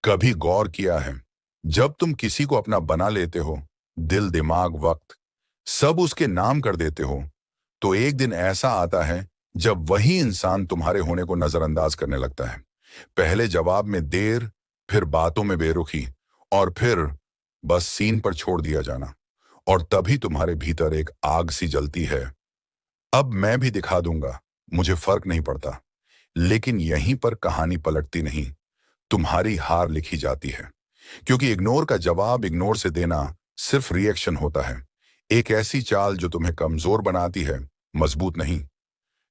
कभी गौर किया है, जब तुम किसी को अपना बना लेते हो, दिल दिमाग वक्त सब उसके नाम कर देते हो, तो एक दिन ऐसा आता है जब वही इंसान तुम्हारे होने को नजरअंदाज करने लगता है। पहले जवाब में देर, फिर बातों में बेरुखी, और फिर बस सीन पर छोड़ दिया जाना। और तभी तुम्हारे भीतर एक आग सी जलती है। अब मैं भी दिखा दूंगा, मुझे फर्क नहीं पड़ता। लेकिन यहीं पर कहानी पलटती नहीं, तुम्हारी हार लिखी जाती है। क्योंकि इग्नोर का जवाब इग्नोर से देना सिर्फ रिएक्शन होता है। एक ऐसी चाल जो तुम्हें कमजोर बनाती है, मजबूत नहीं।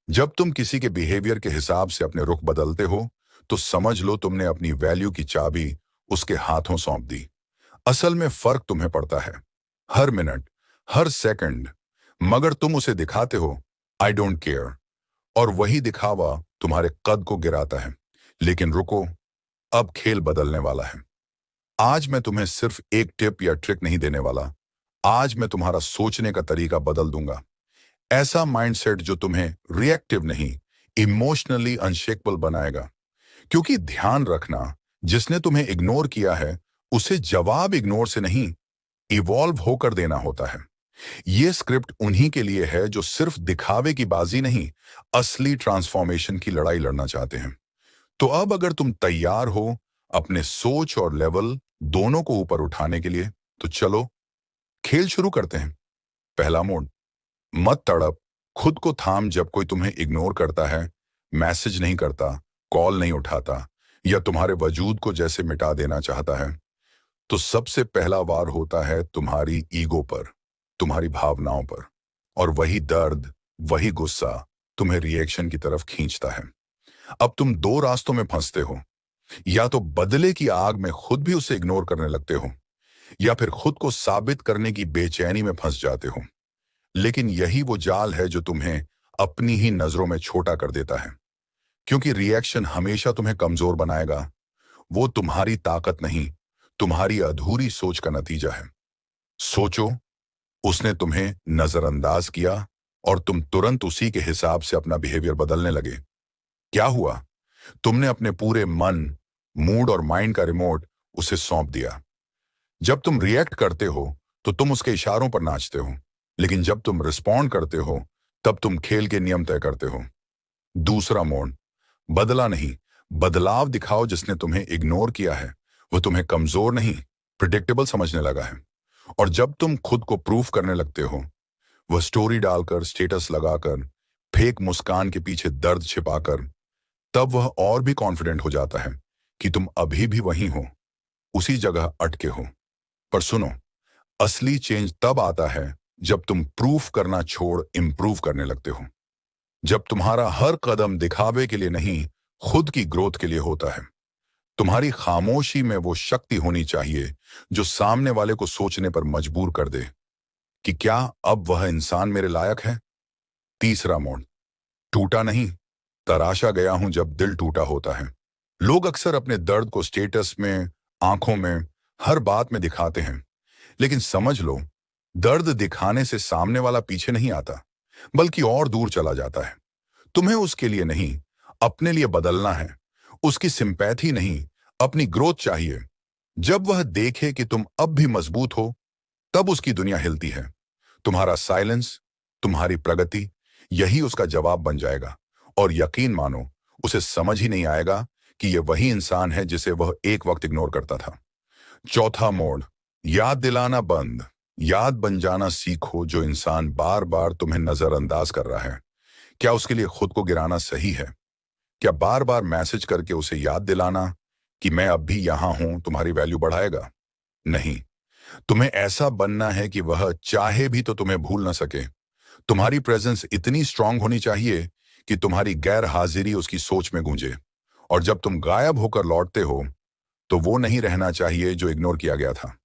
जब तुम किसी के बिहेवियर के हिसाब से अपने रुख बदलते हो, तो समझ लो तुमने अपनी वैल्यू की चाबी उसके हाथों सौंप दी। असल में फर्क तुम्हें पड़ता है, हर मिनट, हर सेकंड। मगर तुम उसे दिखाते हो, आई डोंट केयर, और वही दिखावा तुम्हारे कद को गिराता है। लेकिन रुको, अब खेल बदलने वाला है। आज मैं तुम्हें सिर्फ एक टिप या ट्रिक नहीं देने वाला। आज मैं तुम्हारा सोचने का तरीका बदल दूंगा। ऐसा माइंडसेट जो तुम्हें रिएक्टिव नहीं, इमोशनली अनशेकेबल बनाएगा। क्योंकि ध्यान रखना, जिसने तुम्हें इग्नोर किया है, उसे जवाब इग्नोर से नहीं, इवॉल्व होकर देना होता है। यह स्क्रिप्ट उन्हीं के लिए है जो सिर्फ दिखावे की बाजी नहीं, असली ट्रांसफॉर्मेशन की लड़ाई लड़ना चाहते हैं। तो अब अगर तुम तैयार हो अपने सोच और लेवल दोनों को ऊपर उठाने के लिए, तो चलो खेल शुरू करते हैं। पहला मोड, मत तड़प, खुद को थाम। जब कोई तुम्हें इग्नोर करता है, मैसेज नहीं करता, कॉल नहीं उठाता, या तुम्हारे वजूद को जैसे मिटा देना चाहता है, तो सबसे पहला वार होता है तुम्हारी ईगो पर, तुम्हारी भावनाओं पर। और वही दर्द, वही गुस्सा तुम्हें रिएक्शन की तरफ खींचता है। अब तुम दो रास्तों में फंसते हो, या तो बदले की आग में खुद भी उसे इग्नोर करने लगते हो, या फिर खुद को साबित करने की बेचैनी में फंस जाते हो। लेकिन यही वो जाल है जो तुम्हें अपनी ही नजरों में छोटा कर देता है। क्योंकि रिएक्शन हमेशा तुम्हें कमजोर बनाएगा। वो तुम्हारी ताकत नहीं, तुम्हारी अधूरी सोच का नतीजा है। सोचो, उसने तुम्हें नजरअंदाज किया और तुम तुरंत उसी के हिसाब से अपना बिहेवियर बदलने लगे। क्या हुआ? तुमने अपने पूरे मन, मूड और माइंड का रिमोट उसे सौंप दिया। जब तुम रिएक्ट करते हो, तो तुम उसके इशारों पर नाचते हो। लेकिन जब तुम रिस्पॉन्ड करते हो, तब तुम खेल के नियम तय करते हो। दूसरा मोड, बदला नहीं, बदलाव दिखाओ। जिसने तुम्हें इग्नोर किया है, वो तुम्हें कमजोर नहीं, प्रिडिक्टेबल समझने लगा है। और जब तुम खुद को प्रूफ करने लगते हो, वह स्टोरी डालकर, स्टेटस लगाकर, फेक मुस्कान के पीछे दर्द छिपाकर, तब वह और भी कॉन्फिडेंट हो जाता है कि तुम अभी भी वहीं हो, उसी जगह अटके हो। पर सुनो, असली चेंज तब आता है जब तुम प्रूफ करना छोड़ इंप्रूव करने लगते हो। जब तुम्हारा हर कदम दिखावे के लिए नहीं, खुद की ग्रोथ के लिए होता है। तुम्हारी खामोशी में वो शक्ति होनी चाहिए जो सामने वाले को सोचने पर मजबूर कर दे कि क्या अब वह इंसान मेरे लायक है। तीसरा मोड, टूटा नहीं, तराशा गया हूं। जब दिल टूटा होता है, लोग अक्सर अपने दर्द को स्टेटस में, आंखों में, हर बात में दिखाते हैं। लेकिन समझ लो, दर्द दिखाने से सामने वाला पीछे नहीं आता, बल्कि और दूर चला जाता है। तुम्हें उसके लिए नहीं, अपने लिए बदलना है। उसकी सिंपैथी नहीं, अपनी ग्रोथ चाहिए। जब वह देखे कि तुम अब भी मजबूत हो, तब उसकी दुनिया हिलती है। तुम्हारा साइलेंस, तुम्हारी प्रगति, यही उसका जवाब बन जाएगा। और यकीन मानो, उसे समझ ही नहीं आएगा कि यह वही इंसान है जिसे वह एक वक्त इग्नोर करता था। चौथा मोड, याद दिलाना बंद। याद बन जाना सीखो। जो इंसान बार बार तुम्हें नजरअंदाज कर रहा है, क्या उसके लिए खुद को गिराना सही है? क्या बार बार मैसेज करके उसे याद दिलाना कि मैं अब भी यहां हूं, तुम्हारी वैल्यू बढ़ाएगा? नहीं। तुम्हें ऐसा बनना है कि वह चाहे भी तो तुम्हें भूल ना सके। तुम्हारी प्रेजेंस इतनी स्ट्रांग होनी चाहिए कि तुम्हारी गैर हाजिरी उसकी सोच में गूंजे। और जब तुम गायब होकर लौटते हो, तो वो नहीं रहना चाहिए जो इग्नोर किया गया था।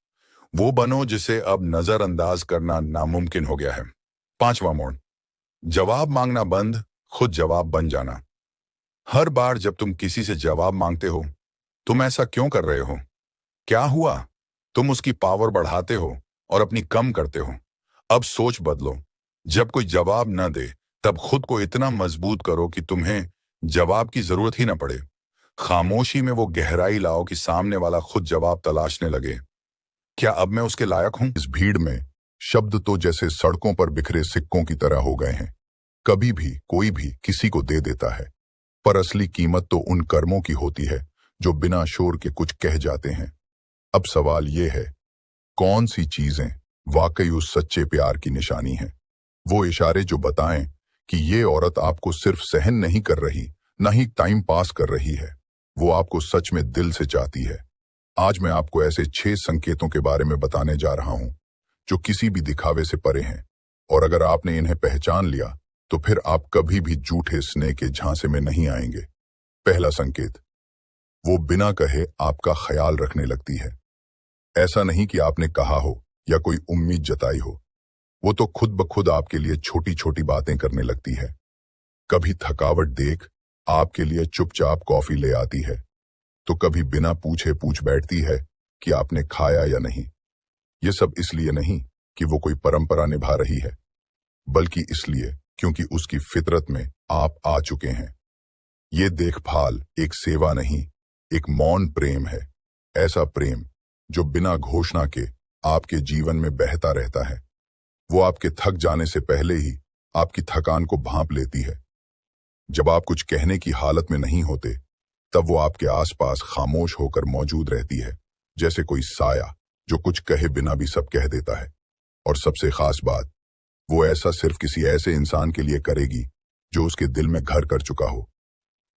वो बनो जिसे अब नजरअंदाज करना नामुमकिन हो गया है। पांचवा मोड, जवाब मांगना बंद, खुद जवाब बन जाना। हर बार जब तुम किसी से जवाब मांगते हो, तुम ऐसा क्यों कर रहे हो? क्या हुआ? तुम उसकी पावर बढ़ाते हो और अपनी कम करते हो। अब सोच बदलो। जब कोई जवाब न दे, तब खुद को इतना मजबूत करो कि तुम्हें जवाब की जरूरत ही ना पड़े। खामोशी में वो गहराई लाओ कि सामने वाला खुद जवाब तलाशने लगे। क्या अब मैं उसके लायक हूं? इस भीड़ में शब्द तो जैसे सड़कों पर बिखरे सिक्कों की तरह हो गए हैं। कभी भी कोई भी किसी को दे देता है, पर असली कीमत तो उन कर्मों की होती है जो बिना शोर के कुछ कह जाते हैं। अब सवाल ये है, कौन सी चीजें वाकई उस सच्चे प्यार की निशानी है? वो इशारे जो बताएं कि ये औरत आपको सिर्फ सहन नहीं कर रही, न ही टाइम पास कर रही है, वो आपको सच में दिल से चाहती है। आज मैं आपको ऐसे 6 संकेतों के बारे में बताने जा रहा हूं जो किसी भी दिखावे से परे हैं, और अगर आपने इन्हें पहचान लिया तो फिर आप कभी भी झूठे स्नेह के झांसे में नहीं आएंगे। पहला संकेत, वो बिना कहे आपका ख्याल रखने लगती है। ऐसा नहीं कि आपने कहा हो या कोई उम्मीद जताई हो, वो तो खुद ब खुद आपके लिए छोटी छोटी बातें करने लगती है। कभी थकावट देख आपके लिए चुपचाप कॉफी ले आती है, तो कभी बिना पूछे पूछ बैठती है कि आपने खाया या नहीं। ये सब इसलिए नहीं कि वो कोई परंपरा निभा रही है, बल्कि इसलिए क्योंकि उसकी फितरत में आप आ चुके हैं। ये देखभाल एक सेवा नहीं, एक मौन प्रेम है। ऐसा प्रेम जो बिना घोषणा के आपके जीवन में बहता रहता है। वो आपके थक जाने से पहले ही आपकी थकान को भांप लेती है। जब आप कुछ कहने की हालत में नहीं होते, तब वो आपके आसपास खामोश होकर मौजूद रहती है, जैसे कोई साया जो कुछ कहे बिना भी सब कह देता है। और सबसे खास बात, वो ऐसा सिर्फ किसी ऐसे इंसान के लिए करेगी जो उसके दिल में घर कर चुका हो।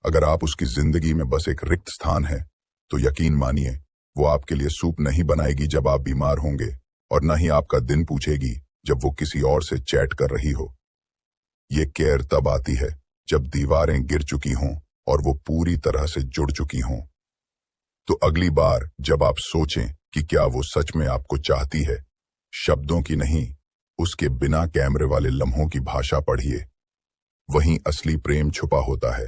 अगर आप उसकी जिंदगी में बस एक रिक्त स्थान है, तो यकीन मानिए वो आपके लिए सूप नहीं बनाएगी जब आप बीमार होंगे, और न ही आपका दिन पूछेगी जब वो किसी और से चैट कर रही हो। ये केयर तब आती है जब दीवारें गिर चुकी हों और वो पूरी तरह से जुड़ चुकी हों। तो अगली बार जब आप सोचें कि क्या वो सच में आपको चाहती है, शब्दों की नहीं, उसके बिना कैमरे वाले लम्हों की भाषा पढ़िए। वहीं असली प्रेम छुपा होता है।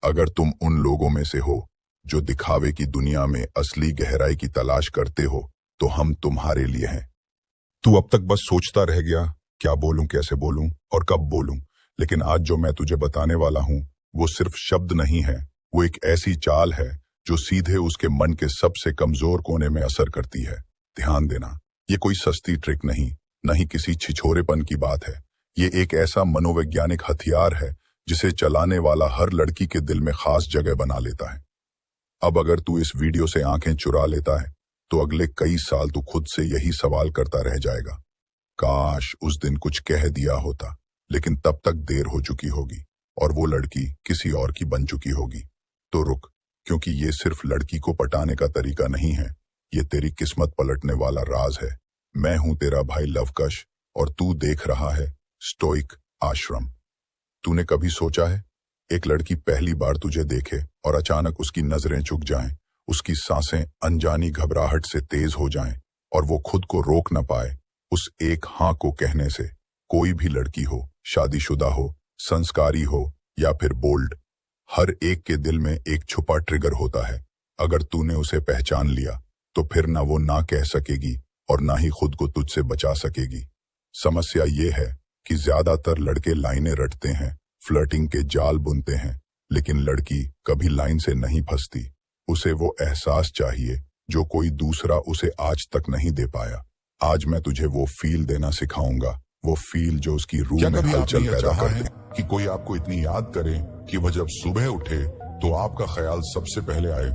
अगर तुम उन लोगों में से हो जो दिखावे की दुनिया में असली गहराई की तलाश करते हो, तो हम तुम्हारे लिए हैं। तू अब तक बस सोचता रह गया, क्या बोलूं, कैसे बोलूं और कब बोलूं। लेकिन आज जो मैं तुझे बताने वाला हूं, वो सिर्फ शब्द नहीं है, वो एक ऐसी चाल है जो सीधे उसके मन के सबसे कमजोर कोने में असर करती है। ध्यान देना, ये कोई सस्ती ट्रिक नहीं, न ही किसी छिछोरेपन की बात है। ये एक ऐसा मनोवैज्ञानिक हथियार है जिसे चलाने वाला हर लड़की के दिल में खास जगह बना लेता है। अब अगर तू इस वीडियो से आंखें चुरा लेता है, तो अगले कई साल तू खुद से यही सवाल करता रह जाएगा, काश उस दिन कुछ कह दिया होता। लेकिन तब तक देर हो चुकी होगी और वो लड़की किसी और की बन चुकी होगी। तो रुक, क्योंकि ये सिर्फ लड़की को पटाने का तरीका नहीं है, ये तेरी किस्मत पलटने वाला राज है। मैं हूं तेरा भाई लवकश, और तू देख रहा है स्टोइक आश्रम। तूने कभी सोचा है, एक लड़की पहली बार तुझे देखे और अचानक उसकी नजरें झुक जाएं, उसकी सांसें अनजानी घबराहट से तेज हो जाएं और वो खुद को रोक न पाए उस एक हाँ को कहने से। कोई भी लड़की हो, शादीशुदा हो, संस्कारी हो या फिर बोल्ड, हर एक के दिल में एक छुपा ट्रिगर होता है। अगर तूने उसे पहचान लिया, तो फिर ना वो ना कह सकेगी और ना ही खुद को तुझसे बचा सकेगी। समस्या ये है कि ज्यादातर लड़के लाइनें रटते हैं, फ्लर्टिंग के जाल बुनते हैं, लेकिन लड़की कभी लाइन से नहीं फंसती। उसे वो एहसास चाहिए जो कोई दूसरा उसे आज तक नहीं दे पाया। आज मैं तुझे वो फील देना सिखाऊंगा, वो फील जो उसकी रूह में हलचल पैदा कर दे। कि कोई आपको इतनी याद करे कि वह जब सुबह उठे तो आपका ख्याल सबसे पहले आए,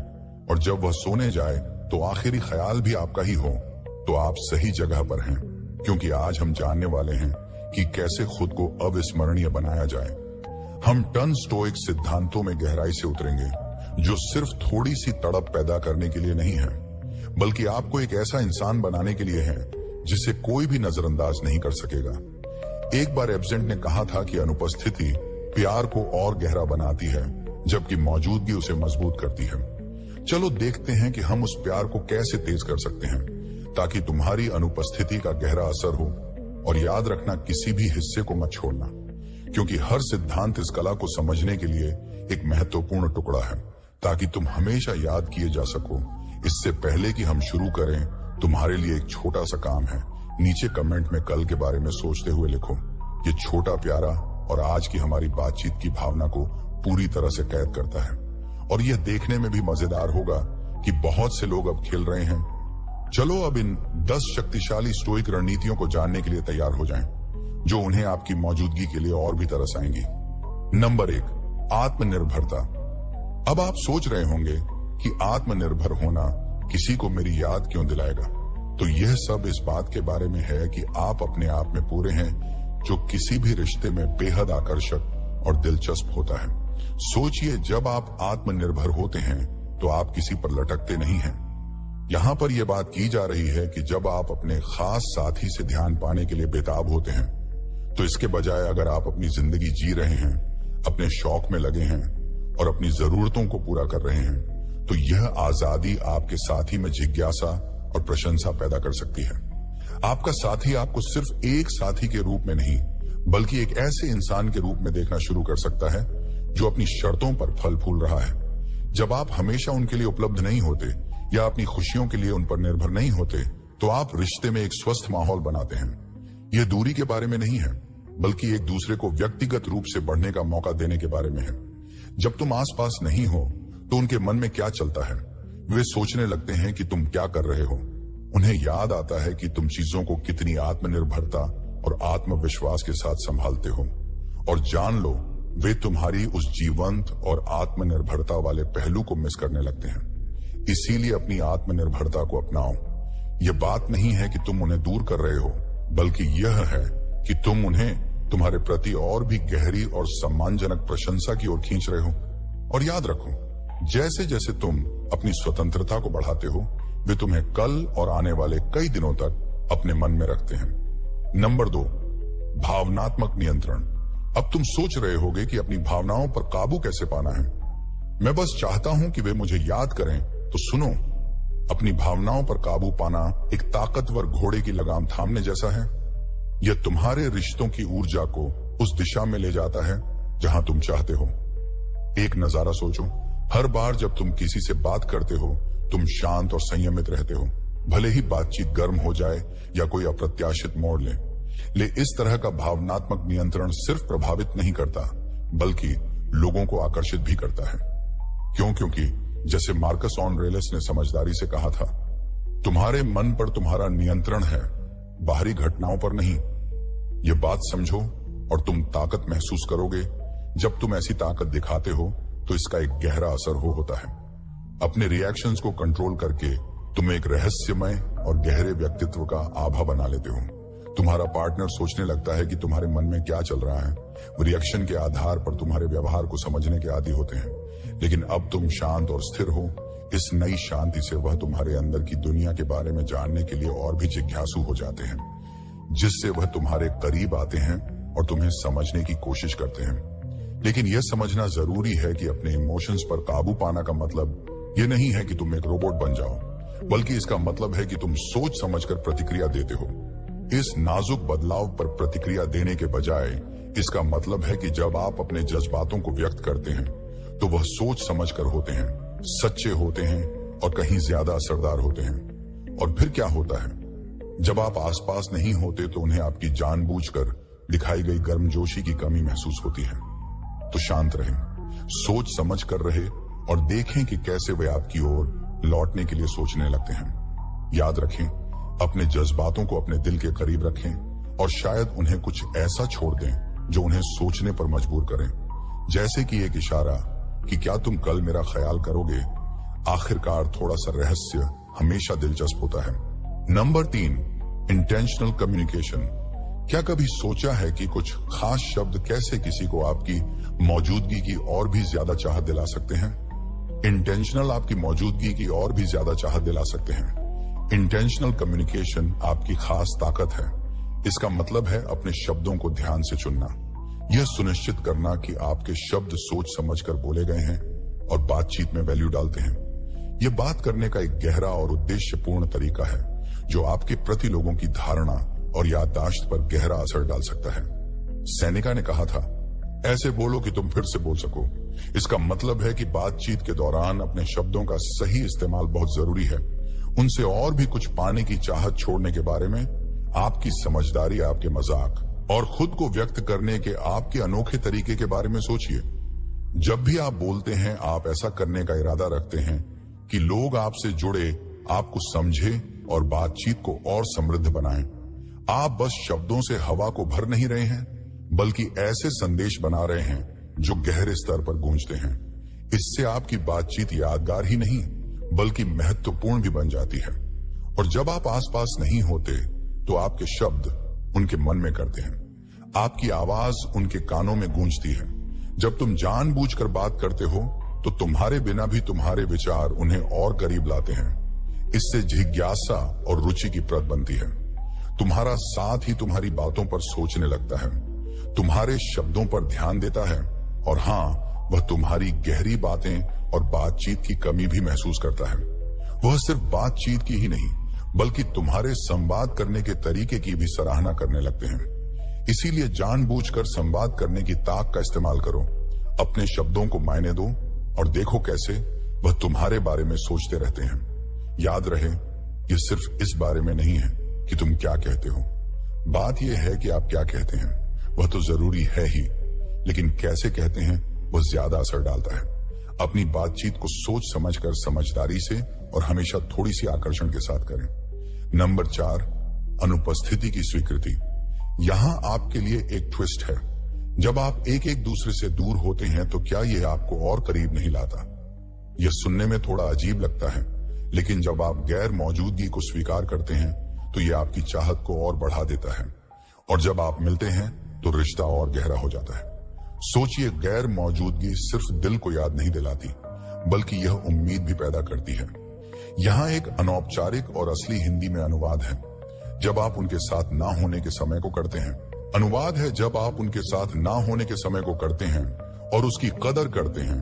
और जब वह सोने जाए तो आखिरी ख्याल भी आपका ही हो, तो आप सही जगह पर हैं। क्योंकि आज हम जानने वाले हैं कि कैसे खुद को अविस्मरणीय बनाया जाए। हम टन स्टोइक सिद्धांतों में गहराई से उतरेंगे, जो सिर्फ थोड़ी सी तड़प पैदा करने के लिए नहीं है, बल्कि आपको एक ऐसा इंसान बनाने के लिए है जिसे कोई भी नजरअंदाज नहीं कर सकेगा। एक बार एब्सेंट ने कहा था कि अनुपस्थिति प्यार को और गहरा बनाती है, जबकि मौजूदगी उसे मजबूत करती है। चलो देखते हैं कि हम उस प्यार को कैसे तेज कर सकते हैं, ताकि तुम्हारी अनुपस्थिति का गहरा असर हो। और याद रखना, किसी भी हिस्से को मत छोड़ना, क्योंकि हर सिद्धांत इस कला को समझने के लिए एक महत्वपूर्ण टुकड़ा है, ताकि तुम हमेशा याद किए जा सको। इससे पहले कि हम शुरू करें, तुम्हारे लिए एक छोटा सा काम है। नीचे कमेंट में कल के बारे में सोचते हुए लिखो। ये छोटा प्यारा और आज की हमारी बातचीत की भावना को पूरी तरह से कैद करता है। और यह देखने में भी मजेदार होगा कि बहुत से लोग अब खेल रहे हैं। चलो अब इन 10 शक्तिशाली स्टोइक रणनीतियों को जानने के लिए तैयार हो जाएं, जो उन्हें आपकी मौजूदगी के लिए और भी तरस आएंगी। नंबर 1, आत्मनिर्भरता। अब आप सोच रहे होंगे कि आत्मनिर्भर होना किसी को मेरी याद क्यों दिलाएगा? तो यह सब इस बात के बारे में है कि आप अपने आप में पूरे हैं, जो किसी भी रिश्ते में बेहद आकर्षक और दिलचस्प होता है। सोचिए, जब आप आत्मनिर्भर होते हैं तो आप किसी पर लटकते नहीं हैं। यहां पर यह बात की जा रही है कि जब आप अपने खास साथी से ध्यान पाने के लिए बेताब होते हैं, तो इसके बजाय अगर आप अपनी जिंदगी जी रहे हैं, अपने शौक में लगे हैं और अपनी जरूरतों को पूरा कर रहे हैं, तो यह आजादी आपके साथी में जिज्ञासा और प्रशंसा पैदा कर सकती है। आपका साथी आपको सिर्फ एक साथी के रूप में नहीं, बल्कि एक ऐसे इंसान के रूप में देखना शुरू कर सकता है जो अपनी शर्तों पर फल फूल रहा है। जब आप हमेशा उनके लिए उपलब्ध नहीं होते या अपनी खुशियों के लिए उन पर निर्भर नहीं होते, तो आप रिश्ते में एक स्वस्थ माहौल बनाते हैं। यह दूरी के बारे में नहीं है, बल्कि एक दूसरे को व्यक्तिगत रूप से बढ़ने का मौका देने के बारे में है। जब तुम आसपास नहीं हो तो उनके मन में क्या चलता है, वे सोचने लगते हैं कि तुम क्या कर रहे हो। उन्हें याद आता है कि तुम चीजों को कितनी आत्मनिर्भरता और आत्मविश्वास के साथ संभालते हो, और जान लो, वे तुम्हारी उस जीवंत और आत्मनिर्भरता वाले पहलू को मिस करने लगते हैं। इसीलिए अपनी आत्मनिर्भरता को अपनाओ। यह बात नहीं है कि तुम उन्हें दूर कर रहे हो, बल्कि यह है कि तुम उन्हें तुम्हारे प्रति और भी गहरी और सम्मानजनक प्रशंसा की ओर खींच रहे हो। और याद रखो, जैसे जैसे तुम अपनी स्वतंत्रता को बढ़ाते हो, वे तुम्हें कल और आने वाले कई दिनों तक अपने मन में रखते हैं। नंबर 2, भावनात्मक नियंत्रण। अब तुम सोच रहे होगे कि अपनी भावनाओं पर काबू कैसे पाना है। मैं बस चाहता हूं कि वे मुझे याद करें, तो सुनो। अपनी भावनाओं पर काबू पाना एक ताकतवर घोड़े की लगाम थामने जैसा है। यह तुम्हारे रिश्तों की ऊर्जा को उस दिशा में ले जाता है जहां तुम चाहते हो। एक नजारा सोचो, हर बार जब तुम किसी से बात करते हो, तुम शांत और संयमित रहते हो, भले ही बातचीत गर्म हो जाए या कोई अप्रत्याशित मोड़ ले इस तरह का भावनात्मक नियंत्रण सिर्फ प्रभावित नहीं करता, बल्कि लोगों को आकर्षित भी करता है। क्योंकि जैसे मार्कस ऑरेलियस ने समझदारी से कहा था, तुम्हारे मन पर तुम्हारा नियंत्रण है, बाहरी घटनाओं पर नहीं। यह बात समझो और तुम ताकत महसूस करोगे। जब तुम ऐसी ताकत दिखाते हो तो इसका एक गहरा असर होता है। अपने रिएक्शंस को कंट्रोल करके तुम एक रहस्यमय और गहरे व्यक्तित्व का आभा बना लेते हो। तुम्हारा पार्टनर सोचने लगता है कि तुम्हारे मन में क्या चल रहा है। रिएक्शन के आधार पर तुम्हारे व्यवहार को समझने के आदी होते हैं। लेकिन अब तुम शांत और स्थिर हो। इस नई शांति से वह तुम्हारे अंदर की दुनिया के बारे में जानने के लिए और भी जिज्ञासु हो जाते हैं, जिससे वह तुम्हारे करीब आते हैं और तुम्हें समझने की कोशिश करते हैं। लेकिन यह समझना जरूरी है कि अपने इमोशंस पर काबू पाना का मतलब यह नहीं है कि तुम एक रोबोट बन जाओ, बल्कि इसका मतलब है कि तुम सोच समझकर प्रतिक्रिया देते हो। इस नाजुक बदलाव पर प्रतिक्रिया देने के बजाय इसका मतलब है कि जब आप अपने जज्बातों को व्यक्त करते हैं तो वह सोच समझकर होते हैं, सच्चे होते हैं और कहीं ज्यादा असरदार होते हैं। और फिर क्या होता है, जब आप आसपास नहीं होते तो उन्हें आपकी जानबूझकर दिखाई गई गर्मजोशी की कमी महसूस होती है। तो शांत रहें, सोच समझ कर रहे और देखें कि कैसे वे आपकी ओर लौटने के लिए सोचने लगते हैं। याद रखें, अपने जज्बातों को अपने दिल के करीब रखें और शायद उन्हें कुछ ऐसा छोड़ दें जो उन्हें सोचने पर मजबूर करें, जैसे कि एक इशारा कि क्या तुम कल मेरा ख्याल करोगे। आखिरकार थोड़ा सा रहस्य हमेशा दिलचस्प होता है। Number 3, intentional communication. क्या कभी सोचा है कि कुछ खास शब्द कैसे किसी को आपकी मौजूदगी की और भी ज्यादा चाहत दिला सकते हैं? इंटेंशनल आपकी मौजूदगी की और भी ज्यादा चाहत दिला सकते हैं। इंटेंशनल कम्युनिकेशन आपकी खास ताकत है। इसका मतलब है अपने शब्दों को ध्यान से चुनना, यह सुनिश्चित करना कि आपके शब्द सोच समझकर बोले गए हैं और बातचीत में वैल्यू डालते हैं। यह बात करने का एक गहरा और उद्देश्यपूर्ण तरीका है जो आपके प्रति लोगों की धारणा और याददाश्त पर गहरा असर डाल सकता है। सेनेका ने कहा था, ऐसे बोलो कि तुम फिर से बोल सको। इसका मतलब है कि बातचीत के दौरान अपने शब्दों का सही इस्तेमाल बहुत जरूरी है। उनसे और भी कुछ पाने की चाहत छोड़ने के बारे में आपकी समझदारी, आपके मजाक और खुद को व्यक्त करने के आपके अनोखे तरीके के बारे में सोचिए। जब भी आप बोलते हैं, आप ऐसा करने का इरादा रखते हैं कि लोग आपसे जुड़े, आपको समझे और बातचीत को और समृद्ध बनाएं। आप बस शब्दों से हवा को भर नहीं रहे हैं, बल्कि ऐसे संदेश बना रहे हैं जो गहरे स्तर पर गूंजते हैं। इससे आपकी बातचीत यादगार ही नहीं, बल्कि महत्वपूर्ण भी बन जाती है। और जब आप आसपास नहीं होते, तो आपके शब्द उनके मन में करते हैं, आपकी आवाज उनके कानों में गूंजती है। जब तुम जानबूझकर बात करते हो, तो तुम्हारे बिना भी तुम्हारे विचार उन्हें और करीब लाते हैं। इससे जिज्ञासा और रुचि की परत बनती है। तुम्हारा साथ ही तुम्हारी बातों पर सोचने लगता है, तुम्हारे शब्दों पर ध्यान देता है, और हाँ, वह तुम्हारी गहरी बातें और बातचीत की कमी भी महसूस करता है। वह सिर्फ बातचीत की ही नहीं, बल्कि तुम्हारे संवाद करने के तरीके की भी सराहना करने लगते हैं। इसीलिए जानबूझकर संवाद करने की ताक का इस्तेमाल करो। अपने शब्दों को मायने दो और देखो कैसे वह तुम्हारे बारे में सोचते रहते हैं। याद रहे, यह सिर्फ इस बारे में नहीं है कि तुम क्या कहते हो। बात यह है कि आप क्या कहते हैं। वह तो जरूरी है ही, लेकिन कैसे कहते हैं वह ज्यादा असर डालता है। अपनी बातचीत को सोच समझकर, समझदारी से और हमेशा थोड़ी सी आकर्षण के साथ करें। नंबर 4, अनुपस्थिति की स्वीकृति। यहां आपके लिए एक ट्विस्ट है। जब आप एक दूसरे से दूर होते हैं, तो क्या यह आपको और करीब नहीं लाता? यह सुनने में थोड़ा अजीब लगता है, लेकिन जब आप गैर मौजूदगी को स्वीकार करते हैं, तो यह आपकी चाहत को और बढ़ा देता है। और जब आप मिलते हैं, तो रिश्ता और गहरा हो जाता है। सोचिए, गैर मौजूदगी सिर्फ दिल को याद नहीं दिलाती, बल्कि यह उम्मीद भी पैदा करती है। यहाँ एक अनौपचारिक और असली हिंदी में अनुवाद है, जब आप उनके साथ ना होने के समय को करते हैं। अनुवाद है, जब आप उनके साथ ना होने के समय को करते हैं और उसकी कदर करते हैं,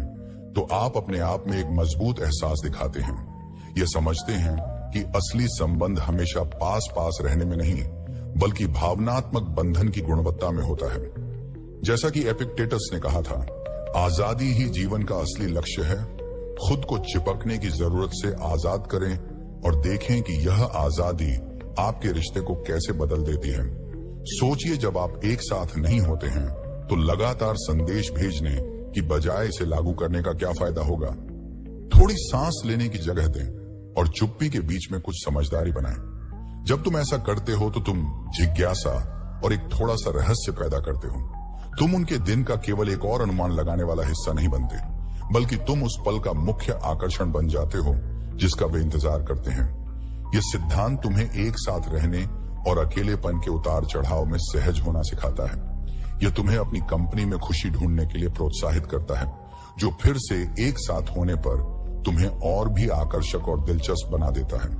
तो आप अपने आप में एक मजबूत एहसास दिखाते हैं। ये समझते हैं कि असली संबंध हमेशा पास पास रहने में नहीं, बल्कि भावनात्मक बंधन की गुणवत्ता में होता है। जैसा कि एपिक्टेटस ने कहा था, आजादी ही जीवन का असली लक्ष्य है। खुद को चिपकने की जरूरत से आजाद करें और देखें कि यह आजादी आपके रिश्ते को कैसे बदल देती है। सोचिए, जब आप एक साथ नहीं होते हैं, तो लगातार संदेश भेजने की बजाय इसे लागू करने का क्या फायदा होगा? थोड़ी सांस लेने की जगह दें और चुप्पी के बीच में कुछ समझदारी बनाएं। जब तुम ऐसा करते हो, तो तुम जिज्ञासा और एक थोड़ा सा रहस्य पैदा करते हो। तुम उनके दिन का केवल एक और अनुमान लगाने वाला हिस्सा नहीं बनते, बल्कि तुम उस पल का मुख्य आकर्षण बन जाते हो जिसका वे इंतजार करते हैं। यह सिद्धांत तुम्हें एक साथ रहने और अकेलेपन के उतार चढ़ाव में सहज होना सिखाता है। यह तुम्हें अपनी कंपनी में खुशी ढूंढने के लिए प्रोत्साहित करता है, जो फिर से एक साथ होने पर तुम्हें और भी आकर्षक और दिलचस्प बना देता है।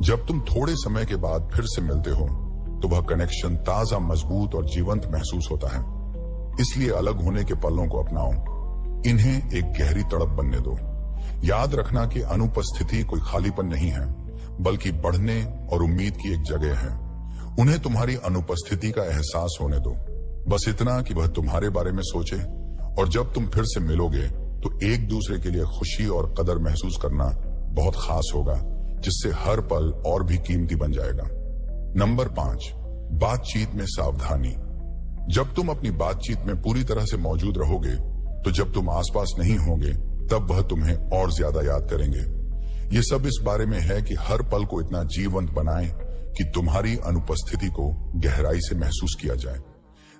जब तुम थोड़े समय के बाद फिर से मिलते हो, तो वह कनेक्शन ताजा, मजबूत और जीवंत महसूस होता है। इसलिए अलग होने के पलों को अपनाओ, इन्हें एक गहरी तड़प बनने दो। याद रखना कि अनुपस्थिति कोई खालीपन नहीं है, बल्कि बढ़ने और उम्मीद की एक जगह है। उन्हें तुम्हारी अनुपस्थिति का एहसास होने दो, बस इतना कि वह तुम्हारे बारे में सोचे। और जब तुम फिर से मिलोगे, तो एक दूसरे के लिए खुशी और कदर महसूस करना बहुत खास होगा, जिससे हर पल और भी कीमती बन जाएगा। नंबर 5, बातचीत में सावधानी। जब तुम अपनी बातचीत में पूरी तरह से मौजूद रहोगे, तो जब तुम आसपास नहीं होंगे, तब वह तुम्हें और ज्यादा याद करेंगे। ये सब इस बारे में है कि हर पल को इतना जीवंत बनाएं कि तुम्हारी अनुपस्थिति को गहराई से महसूस किया जाए।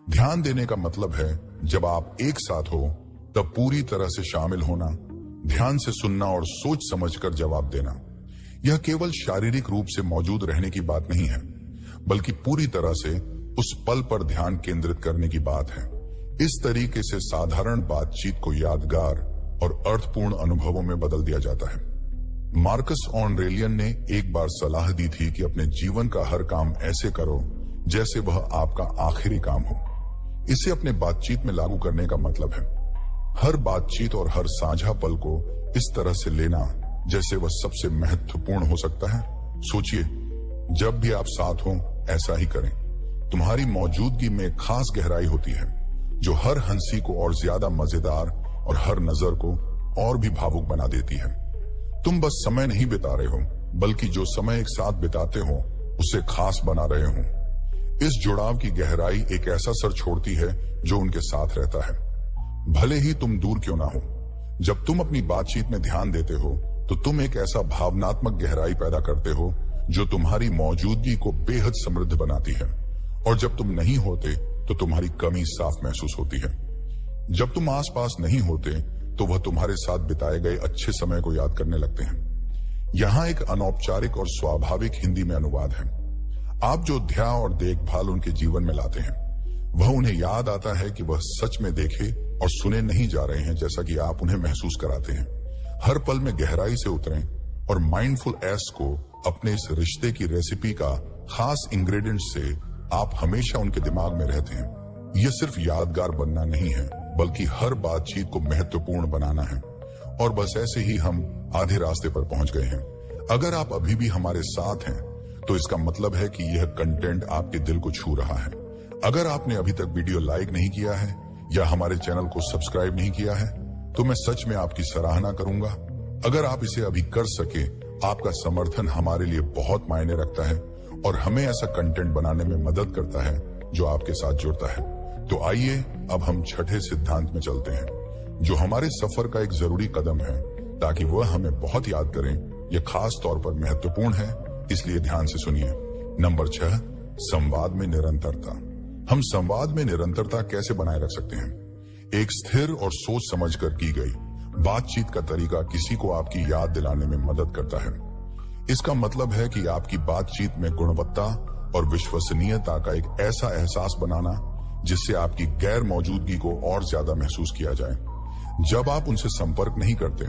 ध्यान देने का मतलब है, जब आप एक साथ हो, तब पूरी तरह से शामिल होना, ध्यान से सुनना और सोच समझकर जवाब देना। यह केवल शारीरिक रूप से मौजूद रहने की बात नहीं है, बल्कि पूरी तरह से उस पल पर ध्यान केंद्रित करने की बात है। इस तरीके से साधारण बातचीत को यादगार और अर्थपूर्ण अनुभवों में बदल दिया जाता है। मार्कस ऑरेलियन ने एक बार सलाह दी थी कि अपने जीवन का हर काम ऐसे करो जैसे वह आपका आखिरी काम हो। इसे अपने बातचीत में लागू करने का मतलब है, हर बातचीत और हर साझा पल को इस तरह से लेना जैसे वह सबसे महत्वपूर्ण हो सकता है। सोचिए, जब भी आप साथ हो, ऐसा ही करें। तुम्हारी मौजूदगी में खास गहराई होती है, जो हर हंसी को और ज्यादा मजेदार और हर नजर को और भी भावुक बना देती है। तुम बस समय नहीं बिता रहे हो, बल्कि जो समय एक साथ बिताते हो उसे खास बना रहे हो। इस जुड़ाव की गहराई एक ऐसा असर छोड़ती है जो उनके साथ रहता है। भले ही तुम दूर क्यों ना हो। जब तुम अपनी बातचीत में ध्यान देते हो तो तुम एक ऐसा भावनात्मक गहराई पैदा करते हो जो तुम्हारी मौजूदगी को बेहद समृद्ध बनाती है। और जब तुम नहीं होते तो तुम्हारी कमी साफ महसूस होती है। जब तुम आसपास नहीं होते तो वह तुम्हारे साथ बिताए गए अच्छे समय को याद करने लगते हैं। यहाँ एक अनौपचारिक और स्वाभाविक हिंदी में अनुवाद है। आप जो ध्यान और देखभाल उनके जीवन में लाते हैं वह उन्हें याद आता है कि वह सच में देखे और सुने नहीं जा रहे हैं जैसा कि आप उन्हें महसूस कराते हैं। हर पल में गहराई से उतरें और माइंडफुल एस को अपने इस रिश्ते की रेसिपी का खास इंग्रेडिएंट से आप हमेशा उनके दिमाग में रहते हैं। यह सिर्फ यादगार बनना नहीं है बल्कि हर बातचीत को महत्वपूर्ण बनाना है। और बस ऐसे ही हम आधे रास्ते पर पहुंच गए हैं। अगर आप अभी भी हमारे साथ हैं तो इसका मतलब है कि यह कंटेंट आपके दिल को छू रहा है। अगर आपने अभी तक वीडियो लाइक नहीं किया है या हमारे चैनल को सब्सक्राइब नहीं किया है तो मैं सच में आपकी सराहना करूंगा। अगर आप इसे अभी कर सके, आपका समर्थन हमारे लिए बहुत मायने रखता है और हमें ऐसा कंटेंट बनाने में मदद करता है जो आपके साथ जुड़ता है। तो आइए अब हम छठे सिद्धांत में चलते हैं जो हमारे सफर का एक जरूरी कदम है ताकि वह हमें बहुत याद करें। यह खास तौर पर महत्वपूर्ण है, इसलिए ध्यान से सुनिए। नंबर 6, संवाद में निरंतरता। हम संवाद में निरंतरता कैसे बनाए रख सकते हैं? एक स्थिर और सोच समझकर की गई बातचीत का तरीका किसी को आपकी याद दिलाने में मदद करता है। इसका मतलब है कि आपकी बातचीत में गुणवत्ता और विश्वसनीयता का एक ऐसा एहसास बनाना जिससे आपकी गैर मौजूदगी को और ज्यादा महसूस किया जाए। जब आप उनसे संपर्क नहीं करते,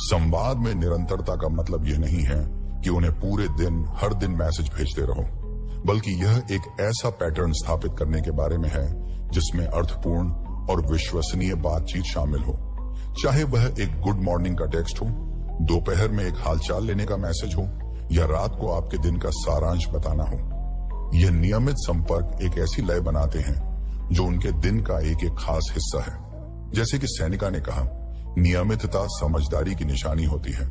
संवाद में निरंतरता का मतलब यह नहीं है कि उन्हें पूरे दिन हर दिन मैसेज भेजते रहो, बल्कि यह एक ऐसा पैटर्न स्थापित करने के बारे में है जिसमें अर्थपूर्ण और विश्वसनीय बातचीत शामिल हो। चाहे वह एक गुड मॉर्निंग का टेक्स्ट हो, दोपहर में एक हालचाल लेने का मैसेज हो या रात को आपके दिन का सारांश बताना हो। यह नियमित संपर्क एक ऐसी लय बनाते हैं जो उनके दिन का एक एक खास हिस्सा है। जैसे कि सैनिका ने कहा, नियमितता समझदारी की निशानी होती है।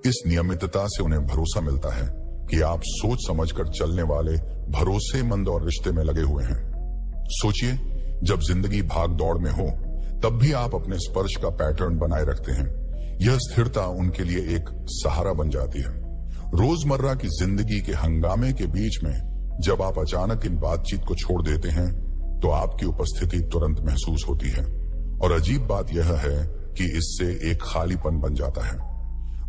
इस नियमितता से उन्हें भरोसा मिलता है कि आप सोच समझकर चलने वाले भरोसेमंद और रिश्ते में लगे हुए हैं। सोचिए, जब जिंदगी भाग दौड़ में हो तब भी आप अपने स्पर्श का पैटर्न बनाए रखते हैं। यह स्थिरता उनके लिए एक सहारा बन जाती है। रोजमर्रा की जिंदगी के हंगामे के बीच में जब आप अचानक इन बातचीत को छोड़ देते हैं तो आपकी उपस्थिति तुरंत महसूस होती है। और अजीब बात यह है कि इससे एक खालीपन बन जाता है।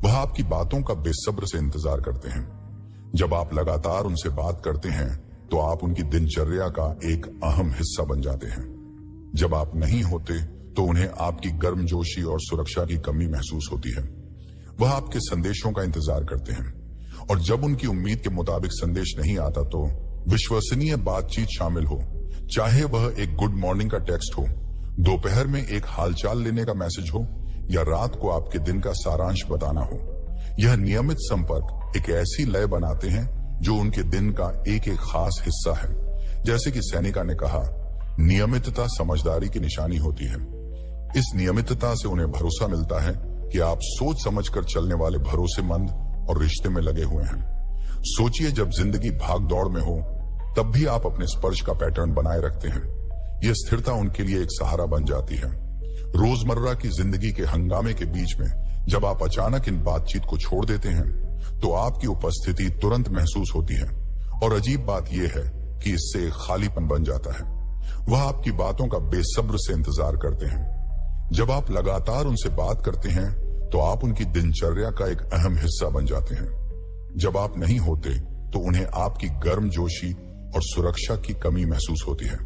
वह आपकी बातों का बेसब्र से इंतजार करते हैं। जब आप लगातार उनसे बात करते हैं तो आप उनकी दिनचर्या का एक अहम हिस्सा बन जाते हैं। जब आप नहीं होते तो उन्हें आपकी गर्मजोशी और सुरक्षा की कमी महसूस होती है। वह आपके संदेशों का इंतजार करते हैं और जब उनकी उम्मीद के मुताबिक संदेश नहीं आता तो विश्वसनीय बातचीत शामिल हो, चाहे वह एक गुड मॉर्निंग का टेक्स्ट हो, दोपहर में एक हालचाल लेने का मैसेज हो या रात को आपके दिन का सारांश बताना हो। यह नियमित संपर्क एक ऐसी लय बनाते हैं जो उनके दिन का एक एक खास हिस्सा है। जैसे कि सैनिका ने कहा, नियमितता समझदारी की निशानी होती है। इस नियमितता से उन्हें भरोसा मिलता है कि आप सोच समझकर चलने वाले भरोसेमंद और रिश्ते में लगे हुए हैं। सोचिए, जब जिंदगी भाग दौड़ में हो तब भी आप अपने स्पर्श का पैटर्न बनाए रखते हैं। यह स्थिरता उनके लिए एक सहारा बन जाती है। रोजमर्रा की जिंदगी के हंगामे के बीच में जब आप अचानक इन बातचीत को छोड़ देते हैं तो आपकी उपस्थिति तुरंत महसूस होती है। और अजीब बात यह है कि इससे खालीपन बन जाता है। वह आपकी बातों का बेसब्र से इंतजार करते हैं। जब आप लगातार उनसे बात करते हैं तो आप उनकी दिनचर्या का एक अहम हिस्सा बन जाते हैं। जब आप नहीं होते तो उन्हें आपकी गर्मजोशी और सुरक्षा की कमी महसूस होती है।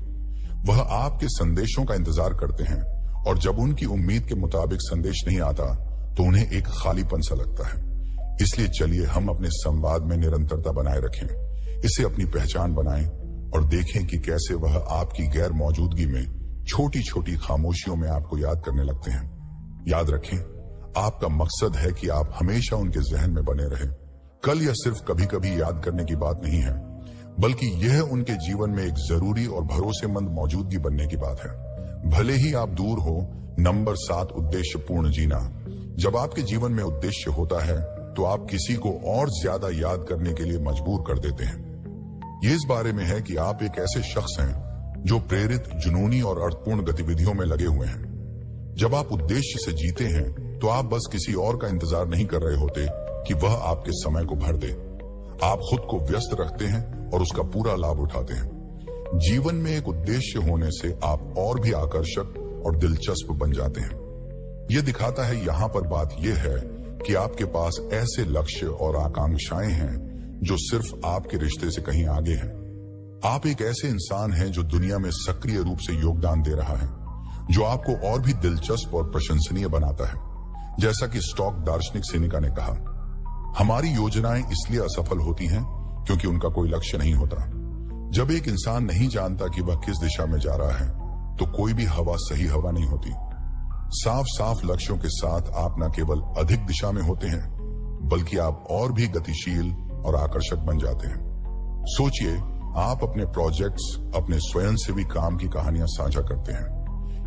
वह आपके संदेशों का इंतजार करते हैं और जब उनकी उम्मीद के मुताबिक संदेश नहीं आता तो उन्हें एक खालीपन सा लगता है। इसलिए चलिए हम अपने संवाद में निरंतरता बनाए रखें, इसे अपनी पहचान बनाएं और देखें कि कैसे वह आपकी गैर मौजूदगी में छोटी छोटी खामोशियों में आपको याद करने लगते हैं। याद रखें, आपका मकसद है कि आप हमेशा उनके जहन में बने रहें। कल या सिर्फ कभी कभी याद करने की बात नहीं है, बल्कि यह उनके जीवन में एक जरूरी और भरोसेमंद मौजूदगी बनने की बात है। भले ही आप दूर हो। नंबर 7, उद्देश्यपूर्ण जीना। जब आपके जीवन में उद्देश्य होता है तो आप किसी को और ज्यादा याद करने के लिए मजबूर कर देते हैं। ये इस बारे में है कि आप एक ऐसे शख्स हैं जो प्रेरित, जुनूनी और अर्थपूर्ण गतिविधियों में लगे हुए हैं। जब आप उद्देश्य से जीते हैं तो आप बस किसी और का इंतजार नहीं कर रहे होते कि वह आपके समय को भर दे। आप खुद को व्यस्त रखते हैं और उसका पूरा लाभ उठाते हैं। जीवन में एक उद्देश्य होने से आप और भी आकर्षक और दिलचस्प बन जाते हैं। यह दिखाता है यहाँ पर बात यह है कि आपके पास ऐसे लक्ष्य और आकांक्षाएं हैं जो सिर्फ आपके रिश्ते से कहीं आगे हैं। आप एक ऐसे इंसान हैं जो दुनिया में सक्रिय रूप से योगदान दे रहा है, जो आपको और भी दिलचस्प और प्रशंसनीय बनाता है। जैसा कि स्टॉक दार्शनिक सेनेका ने कहा, हमारी योजनाएं इसलिए असफल होती हैं क्योंकि उनका कोई लक्ष्य नहीं होता। जब एक इंसान नहीं जानता कि वह किस दिशा में जा रहा है तो कोई भी हवा सही हवा नहीं होती। साफ साफ लक्ष्यों के साथ आप न केवल अधिक दिशा में होते हैं बल्कि आप और भी गतिशील और आकर्षक बन जाते हैं। सोचिए, आप अपने प्रोजेक्ट्स, अपने स्वयंसेवी काम की कहानियां साझा करते हैं,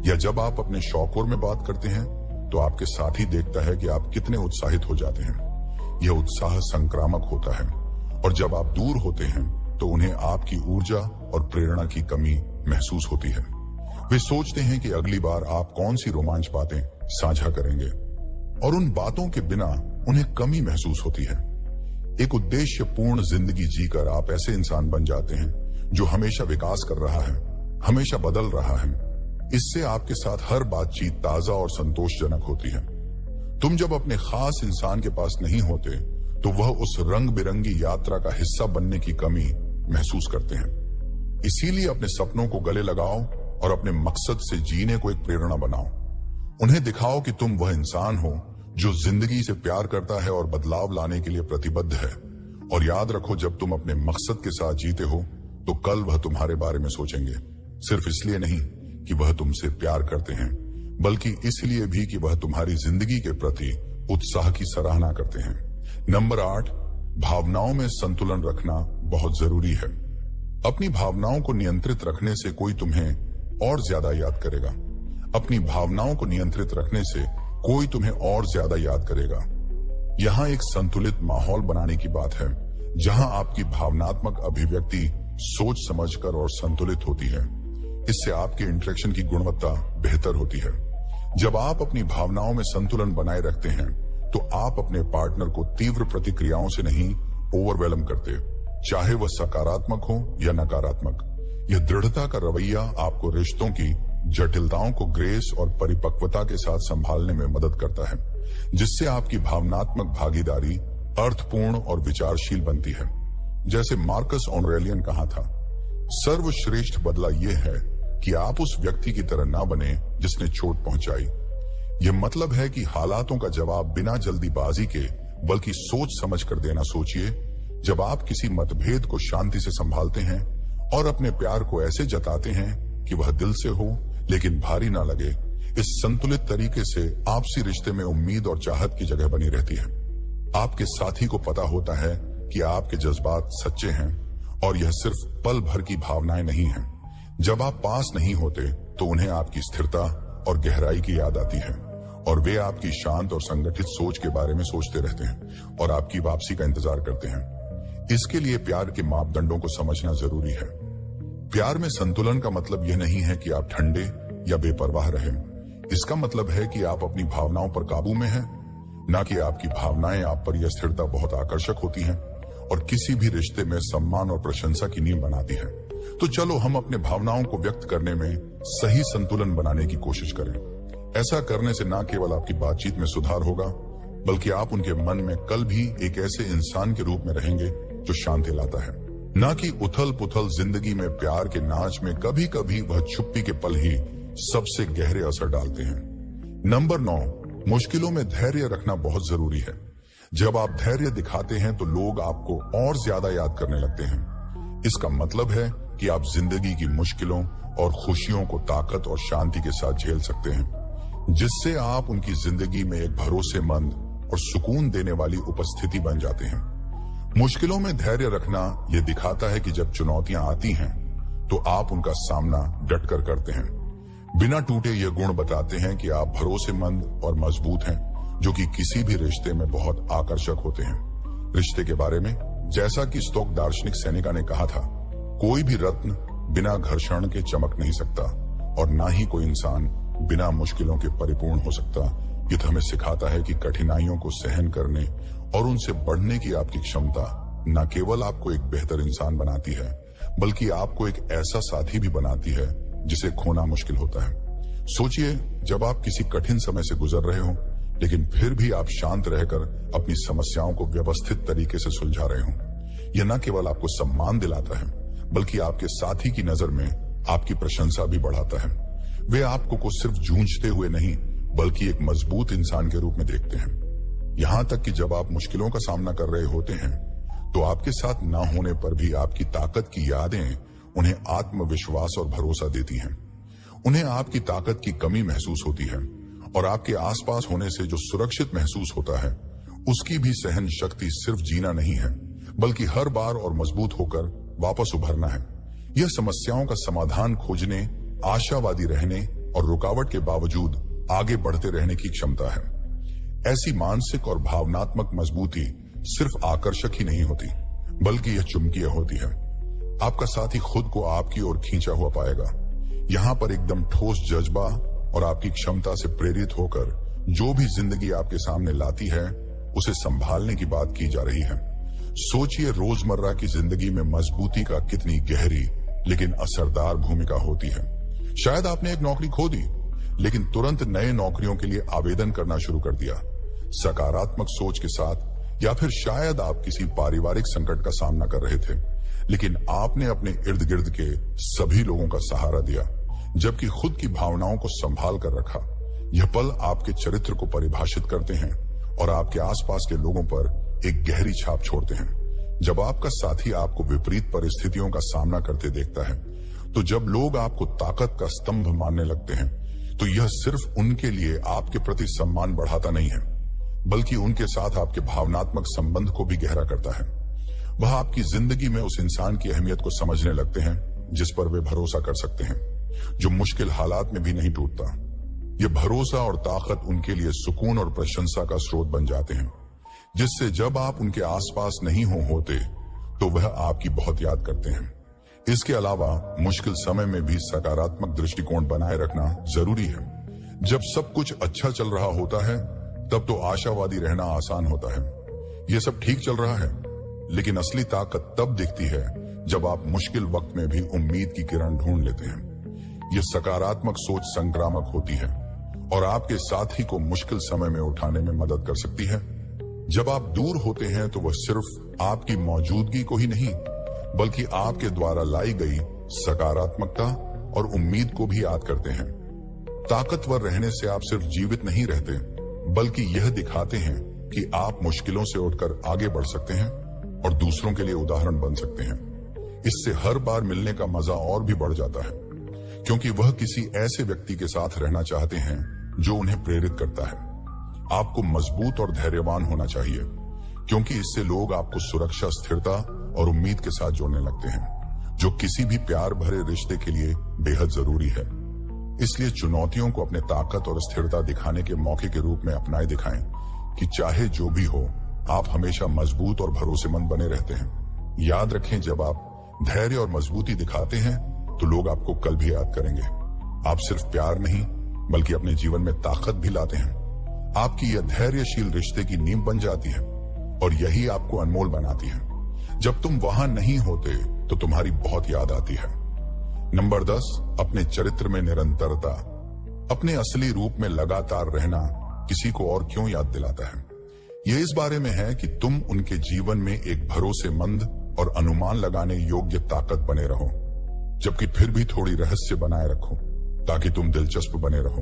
या जब आप अपने शौकों में बात करते हैं तो आपके साथी देखता है कि आप कितने उत्साहित हो जाते हैं। यह उत्साह संक्रामक होता है, और जब आप दूर होते हैं तो उन्हें आपकी ऊर्जा और प्रेरणा की कमी महसूस होती है। वे सोचते हैं कि अगली बार आप कौन सी रोमांच बातें साझा करेंगे, और उन बातों के बिना उन्हें कमी महसूस होती है। एक उद्देश्यपूर्ण जिंदगी जीकर आप ऐसे इंसान बन जाते हैं जो हमेशा विकास कर रहा है, हमेशा बदल रहा है। इससे आपके साथ हर बातचीत ताजा और संतोषजनक होती है। तुम जब अपने खास इंसान के पास नहीं होते तो वह उस रंग बिरंगी यात्रा का हिस्सा बनने की कमी महसूस करते हैं। इसीलिए अपने सपनों को गले लगाओ और अपने मकसद से जीने को एक प्रेरणा बनाओ। उन्हें दिखाओ कि तुम वह इंसान हो जो जिंदगी से प्यार करता है और बदलाव लाने के लिए प्रतिबद्ध है। और याद रखो, जब तुम अपने मकसद के साथ जीते हो तो कल वह तुम्हारे बारे में सोचेंगे, सिर्फ इसलिए नहीं कि वह तुमसे प्यार करते हैं, बल्कि इसलिए भी कि वह तुम्हारी जिंदगी के प्रति उत्साह की सराहना करते हैं। नंबर 8, भावनाओं में संतुलन रखना बहुत जरूरी है। अपनी भावनाओं को नियंत्रित रखने से कोई तुम्हें और ज्यादा याद करेगा। अपनी भावनाओं को नियंत्रित रखने से कोई तुम्हें और ज्यादा याद करेगा। यहाँ एक संतुलित माहौल बनाने की बात है, जहाँ आपकी भावनात्मक अभिव्यक्ति सोच समझकर और संतुलित होती है। इससे आपके इंटरेक्शन की गुणवत्ता बेहतर होती है। जब आप अपनी भावनाओं में संतुलन बनाए रखते हैं तो आप अपने पार्टनर को तीव्र प्रतिक्रियाओं से नहीं ओवरवेलम करते, चाहे वह सकारात्मक हो या नकारात्मक। यह दृढ़ता का रवैया आपको रिश्तों की जटिलताओं को ग्रेस और परिपक्वता के साथ संभालने में मदद करता है, जिससे आपकी भावनात्मक भागीदारी अर्थपूर्ण और विचारशील बनती है। जैसे मार्कस ऑरेलियन कहा था, सर्वश्रेष्ठ बदला यह है कि आप उस व्यक्ति की तरह ना बने जिसने चोट पहुंचाई। यह मतलब है कि हालातों का जवाब बिना जल्दीबाजी के बल्कि सोच समझ कर देना सोचिए। जब आप किसी मतभेद को शांति से संभालते हैं और अपने प्यार को ऐसे जताते हैं कि वह दिल से हो लेकिन भारी ना लगे, इस संतुलित तरीके से आपसी रिश्ते में उम्मीद और चाहत की जगह बनी रहती है। आपके साथी को पता होता है कि आपके जज्बात सच्चे हैं और यह सिर्फ पल भर की भावनाएं नहीं हैं। जब आप पास नहीं होते तो उन्हें आपकी स्थिरता और गहराई की याद आती है, और वे आपकी शांत और संगठित सोच के बारे में सोचते रहते हैं और आपकी वापसी का इंतजार करते हैं। इसके लिए प्यार के मापदंडों को समझना जरूरी है। प्यार में संतुलन का मतलब यह नहीं है कि आप ठंडे या बेपरवाह रहें। इसका मतलब है कि आप अपनी भावनाओं पर काबू में हैं, ना कि आपकी भावनाएं आप पर। यह स्थिरता बहुत आकर्षक होती है और किसी भी रिश्ते में सम्मान और प्रशंसा की नींव बनाती है। तो चलो हम अपने भावनाओं को व्यक्त करने में सही संतुलन बनाने की कोशिश करें। ऐसा करने से न केवल आपकी बातचीत में सुधार होगा, बल्कि आप उनके मन में कल भी एक ऐसे इंसान के रूप में रहेंगे जो शांति लाता है, न कि उथल पुथल जिंदगी में। प्यार के नाच में कभी कभी वह चुप्पी के पल ही सबसे गहरे असर डालते हैं। नंबर 9, मुश्किलों में धैर्य रखना बहुत जरूरी है। जब आप धैर्य दिखाते हैं तो लोग आपको और ज्यादा याद करने लगते हैं। इसका मतलब है कि आप जिंदगी की मुश्किलों और खुशियों को ताकत और शांति के साथ झेल सकते हैं, जिससे आप उनकी जिंदगी में एक भरोसेमंद और सुकून देने वाली उपस्थिति बन जाते हैं। मुश्किलों में धैर्य रखना यह दिखाता है कि जब चुनौतियां आती हैं तो आप उनका सामना डटकर करते हैं। बिना टूटे ये गुण बताते हैं कि आप भरोसेमंद और मजबूत हैं, जो कि किसी भी रिश्ते में बहुत आकर्षक होते हैं। रिश्ते के बारे में, जैसा कि स्टॉक दार्शनिक सेनेका ने कहा था, कोई भी रत्न बिना घर्षण के चमक नहीं सकता और ना ही कोई इंसान बिना मुश्किलों के परिपूर्ण हो सकता। ये तो हमें सिखाता है कि कठिनाइयों को सहन करने और उनसे बढ़ने की आपकी क्षमता न केवल आपको एक बेहतर इंसान बनाती है, बल्कि आपको एक ऐसा साथी भी बनाती है जिसे खोना मुश्किल होता है। सोचिए, जब आप किसी कठिन समय से गुजर रहे हो, लेकिन फिर भी आप शांत रहकर अपनी समस्याओं को व्यवस्थित तरीके से सुलझा रहे हो। यह न केवल आपको सम्मान दिलाता है, बल्कि आपके साथी की नजर में आपकी प्रशंसा भी बढ़ाता है। वे आपको को सिर्फ जूझते हुए नहीं, बल्कि एक मजबूत इंसान के रूप में देखते हैं। यहां तक कि जब आप मुश्किलों का सामना कर रहे होते हैं, तो आपके साथ ना होने पर भी आपकी ताकत की यादें उन्हें आत्मविश्वास और भरोसा देती हैं। उन्हें आपकी ताकत की कमी महसूस होती है और आपके आसपास होने से जो सुरक्षित महसूस होता है, उसकी भी सहन शक्ति सिर्फ जीना नहीं है, बल्कि हर बार और मजबूत होकर वापस उभरना है। यह समस्याओं का समाधान खोजने, आशावादी रहने और रुकावट के बावजूद आगे बढ़ते रहने की क्षमता है। ऐसी मानसिक और भावनात्मक मजबूती सिर्फ आकर्षक ही नहीं होती, बल्कि यह चुंबकीय होती है। आपका साथी खुद को आपकी ओर खींचा हुआ पाएगा। यहाँ पर एकदम ठोस जज्बा और आपकी क्षमता से प्रेरित होकर जो भी जिंदगी आपके सामने लाती है, उसे संभालने की बात की जा रही है। सोचिए, रोजमर्रा की जिंदगी में मजबूती का कितनी गहरी लेकिन असरदार भूमिका होती है। शायद आपने एक नौकरी खो दी, लेकिन तुरंत नए नौकरियों के लिए आवेदन करना शुरू कर दिया, सकारात्मक सोच के साथ। या फिर शायद आप किसी पारिवारिक संकट का सामना कर रहे थे, लेकिन आपने अपने इर्द गिर्द के सभी लोगों का सहारा दिया, जबकि खुद की भावनाओं को संभाल कर रखा। यह पल आपके चरित्र को परिभाषित करते हैं और आपके आसपास के लोगों पर एक गहरी छाप छोड़ते हैं। जब आपका साथी आपको विपरीत परिस्थितियों का सामना करते देखता है, तो जब लोग आपको ताकत का स्तंभ मानने लगते हैं, तो यह सिर्फ उनके लिए आपके प्रति सम्मान बढ़ाता नहीं है, बल्कि उनके साथ आपके भावनात्मक संबंध को भी गहरा करता है। वह आपकी जिंदगी में उस इंसान की अहमियत को समझने लगते हैं जिस पर वे भरोसा कर सकते हैं, जो मुश्किल हालात में भी नहीं टूटता। यह भरोसा और ताकत उनके लिए सुकून और प्रशंसा का स्रोत बन जाते हैं, जिससे जब आप उनके आसपास नहीं होते, तो वह आपकी बहुत याद करते हैं। इसके अलावा मुश्किल समय में भी सकारात्मक दृष्टिकोण बनाए रखना जरूरी है। जब सब कुछ अच्छा चल रहा होता है, तब तो आशावादी रहना आसान होता है। यह सब ठीक चल रहा है, लेकिन असली ताकत तब दिखती है जब आप मुश्किल वक्त में भी उम्मीद की किरण ढूंढ लेते हैं। यह सकारात्मक सोच संक्रामक होती है और आपके साथी को मुश्किल समय में उठाने में मदद कर सकती है। जब आप दूर होते हैं, तो वह सिर्फ आपकी मौजूदगी को ही नहीं, बल्कि आपके द्वारा लाई गई सकारात्मकता और उम्मीद को भी याद करते हैं। ताकतवर रहने से आप सिर्फ जीवित नहीं रहते, बल्कि यह दिखाते हैं कि आप मुश्किलों से उठकर आगे बढ़ सकते हैं और दूसरों के लिए उदाहरण बन सकते हैं। इससे हर बार मिलने का मजा और भी बढ़ जाता है, क्योंकि वह किसी ऐसे व्यक्ति के साथ रहना चाहते हैं जो उन्हें प्रेरित करता है। आपको मजबूत और धैर्यवान होना चाहिए, क्योंकि इससे लोग आपको सुरक्षा, स्थिरता और उम्मीद के साथ जोड़ने लगते हैं, जो किसी भी प्यार भरे रिश्ते के लिए बेहद जरूरी है। इसलिए चुनौतियों को अपने ताकत और स्थिरता दिखाने के मौके के रूप में अपनाए दिखाएं कि चाहे जो भी हो, आप हमेशा मजबूत और भरोसेमंद बने रहते हैं। याद रखें, जब आप धैर्य और मजबूती दिखाते हैं, तो लोग आपको कल भी याद करेंगे। आप सिर्फ प्यार नहीं, बल्कि अपने जीवन में ताकत भी लाते हैं। आपकी यह धैर्यशील रिश्ते की नींव बन जाती है और यही आपको अनमोल बनाती है। जब तुम वहां नहीं होते, तो तुम्हारी बहुत याद आती है। नंबर 10, अपने चरित्र में निरंतरता। अपने असली रूप में लगातार रहना किसी को और क्यों याद दिलाता है? यह इस बारे में है कि तुम उनके जीवन में एक भरोसेमंद और अनुमान लगाने योग्य ताकत बने रहो, जबकि फिर भी थोड़ी रहस्य बनाए रखो, ताकि तुम दिलचस्प बने रहो।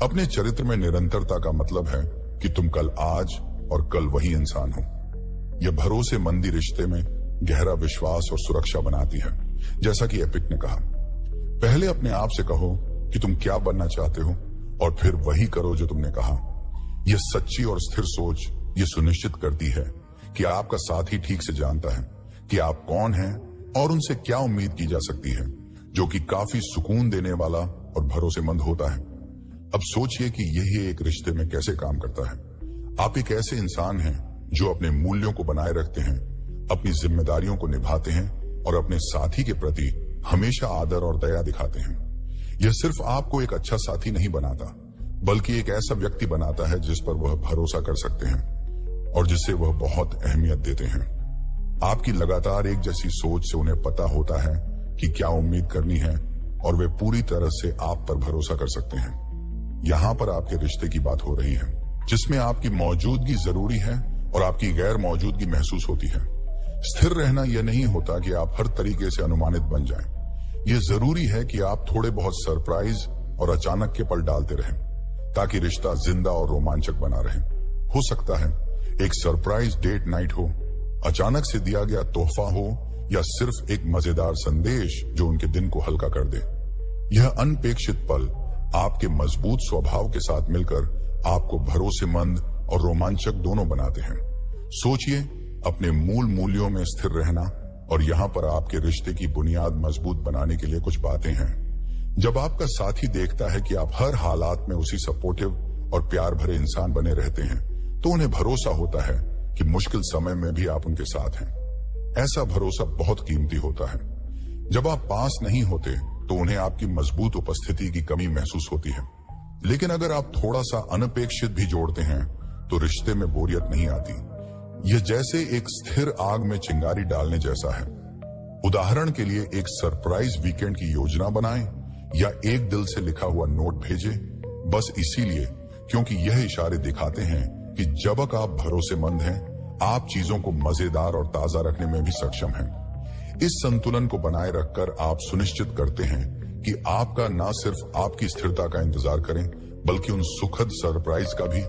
अपने चरित्र में निरंतरता का मतलब है कि तुम कल आज और कल वही इंसान हो। यह भरोसेमंदी रिश्ते में गहरा विश्वास और सुरक्षा बनाती है। जैसा कि एपिक ने कहा, पहले अपने आप से कहो कि तुम क्या बनना चाहते हो और फिर वही करो जो तुमने कहा। यह सच्ची और स्थिर सोच यह सुनिश्चित करती है कि आपका साथी ठीक से जानता है कि आप कौन हैं और उनसे क्या उम्मीद की जा सकती है, जो कि काफी सुकून देने वाला और भरोसेमंद होता है। अब सोचिए कि यही एक रिश्ते में कैसे काम करता है। आप एक ऐसे इंसान हैं जो अपने मूल्यों को बनाए रखते हैं, अपनी जिम्मेदारियों को निभाते हैं और अपने साथी के प्रति हमेशा आदर और दया दिखाते हैं। यह सिर्फ आपको एक अच्छा साथी नहीं बनाता, बल्कि एक ऐसा व्यक्ति बनाता है जिस पर वह भरोसा कर सकते हैं और जिसे वह बहुत अहमियत देते हैं। आपकी लगातार एक जैसी सोच से उन्हें पता होता है कि क्या उम्मीद करनी है और वे पूरी तरह से आप पर भरोसा कर सकते हैं। यहाँ पर आपके रिश्ते की बात हो रही है, जिसमें आपकी मौजूदगी जरूरी है और आपकी गैर मौजूदगी महसूस होती है। स्थिर रहना यह नहीं होता कि आप हर तरीके से अनुमानित बन जाएं। यह जरूरी है कि आप थोड़े बहुत सरप्राइज और अचानक के पल डालते रहें, ताकि रिश्ता जिंदा और रोमांचक बना रहे। हो सकता है एक सरप्राइज डेट नाइट हो, अचानक से दिया गया तोहफा हो, या सिर्फ एक मजेदार संदेश जो उनके दिन को हल्का कर दे। यह अनपेक्षित पल आपके मजबूत स्वभाव के साथ मिलकर आपको भरोसेमंद और रोमांचक दोनों बनाते हैं। सोचिए, अपने मूल मूल्यों में स्थिर रहना, और यहाँ पर आपके रिश्ते की बुनियाद मजबूत बनाने के लिए कुछ बातें हैं। जब आपका साथी देखता है कि आप हर हालात में उसी सपोर्टिव और प्यार भरे इंसान बने रहते हैं, तो उन्हें भरोसा होता है कि मुश्किल समय में भी आप उनके साथ हैं। ऐसा भरोसा बहुत कीमती होता है। जब आप पास नहीं होते तो उन्हें आपकी मजबूत उपस्थिति की कमी महसूस होती है, लेकिन अगर आप थोड़ा सा अनपेक्षित भी जोड़ते हैं तो रिश्ते में बोरियत नहीं आती। यह जैसे एक स्थिर आग में चिंगारी डालने जैसा है। उदाहरण के लिए, एक सरप्राइज वीकेंड की योजना बनाएं या एक दिल से लिखा हुआ नोट भेजें, बस इसीलिए क्योंकि यह इशारे दिखाते हैं कि जब तक आप भरोसेमंद हैं, आप चीजों को मजेदार और ताजा रखने में भी सक्षम हैं। इस संतुलन को बनाए रखकर आप सुनिश्चित करते हैं कि आपका न सिर्फ आपकी स्थिरता का इंतजार करें, बल्कि उन सुखद सरप्राइज का भी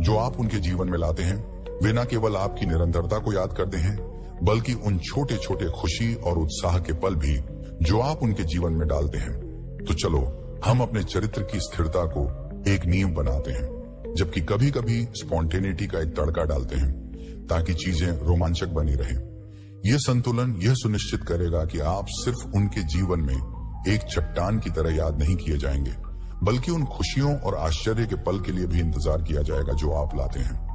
जो आप उनके जीवन में लाते हैं। वे न केवल आपकी निरंतरता को याद करते हैं, बल्कि उन छोटे छोटे खुशी और उत्साह के पल भी जो आप उनके जीवन में डालते हैं। तो चलो हम अपने चरित्र की स्थिरता को एक नींव बनाते हैं, जबकि कभी कभी स्पॉन्टेनिटी का एक तड़का डालते हैं, ताकि चीजें रोमांचक बनी रहें। यह संतुलन यह सुनिश्चित करेगा कि आप सिर्फ उनके जीवन में एक चट्टान की तरह याद नहीं किए जाएंगे, बल्कि उन खुशियों और आश्चर्य के पल के लिए भी इंतजार किया जाएगा जो आप लाते हैं।